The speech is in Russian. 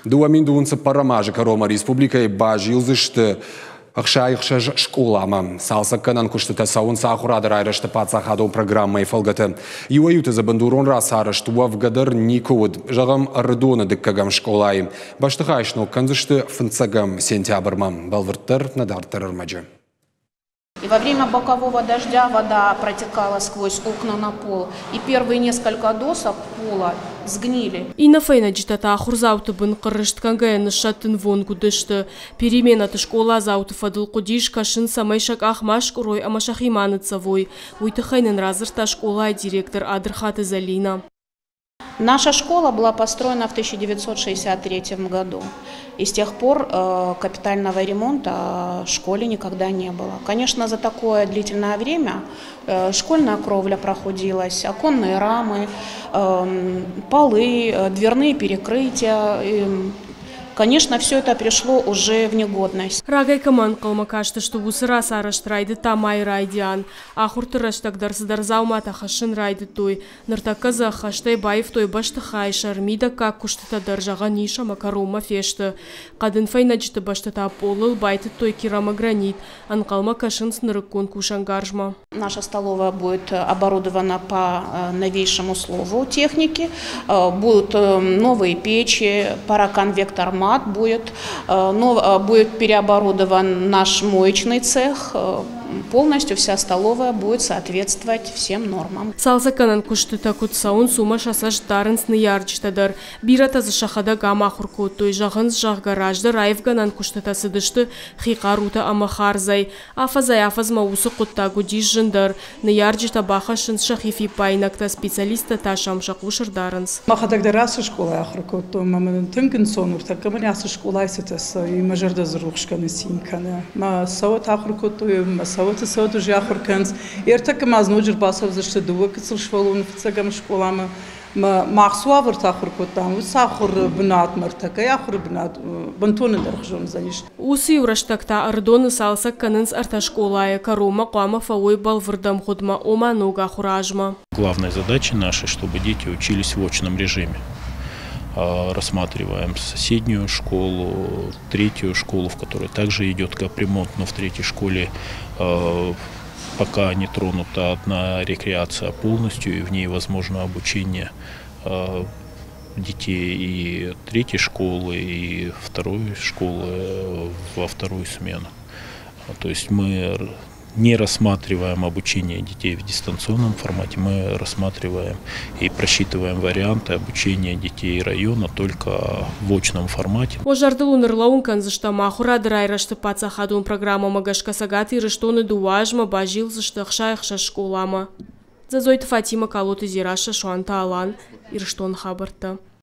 2012 парамажы Рома Республикой бажилзышты Ахшайхша школама. Салсакканан куштыта саун сахурадыр айрышты пацахаду программой фалгаты. Юаюты за бандурон расарышты вавгадар никуд. Жағам ардона дыккагам школай. Баштыхайшну канзышты фынцагам сентябрьмам. Балвырттар надартар армаджи. И во время бокового дождя вода протекала сквозь окна на пол, и первые несколько досок пола сгнили. И на фейна джитата ахурзауты бын қырышт кангая нышатын вон гудышты. Переменаты школа зауты фадыл кудиш кашын самайшак ахмашк урой амашахиманыцавой. Уйтыхайнын разырта школа директор Адрхаты Залина. Наша школа была построена в 1963 году. И с тех пор капитального ремонта в школе никогда не было. Конечно, за такое длительное время школьная кровля прохудилась, оконные рамы, полы, дверные перекрытия. Конечно, все это пришло уже в негодность. Рагай коман калма кажется, что усыра сараш райды тамай райдиан. Ахуртыраш тогда дарзаумата хашин райды той. Нартаказа хаштай байв той башты хайшар. Мида как куштата даржага ниша макарома фешты. Кадын файнаджты баштата полыл байты той кирама гранит. Анкалма кашин снырыккон кушангаржма. Наша столовая будет оборудована по новейшему слову техники. Будут новые печи, параконвектор будет переоборудован наш моечный цех. Полностью вся столовая будет соответствовать всем нормам. Салзаканан куштыта кутсаун сума шасаш дарынсны ярчтадар. Бирата за шахада гамахурку той жағынс жақ гаражды райфганан куштыта сыдышты хиқарута амахарзай. Афазай афазма усы кутта гудиш жындар. На ярчта бахашынс шахифи пайнакта специалиста ташам шақушыр дарынс. Махадагда расы школа ахурку то мамын тынкын сонур такамын ясы школа сетес и мажарда зрухшканы синканы. Ма сават ахурку то саваты саваты жахурканс. Эртак мазнуджер басов зашты дуа кицл швалун фцагам школама. Махсуа вертахурку там сахур бнат мартака яхур бнат бантоны дархжон заниш. Усы урштакта ардоны салсак канынс арта школая карома қама фауй балвырдам ходма ома нога хуражма. Главная задача наша, чтобы дети учились в очном режиме. Рассматриваем соседнюю школу, третью школу, в которой также идет капремонт, но в третьей школе пока не тронута одна рекреация полностью, и в ней возможно обучение детей и третьей школы, и второй школы во вторую смену. То есть мы не рассматриваем обучение детей в дистанционном формате, мы рассматриваем и просчитываем варианты обучения детей района только в очном формате. Ожардылун ырлауын канзышта махурадыр айрашты пацахадун программа магашка сагаты рыштоны дуажма бажил зышты хшайхша школама. Зазойты Фатима Калоты Зираша Шуанта Алан ирштон хабарта.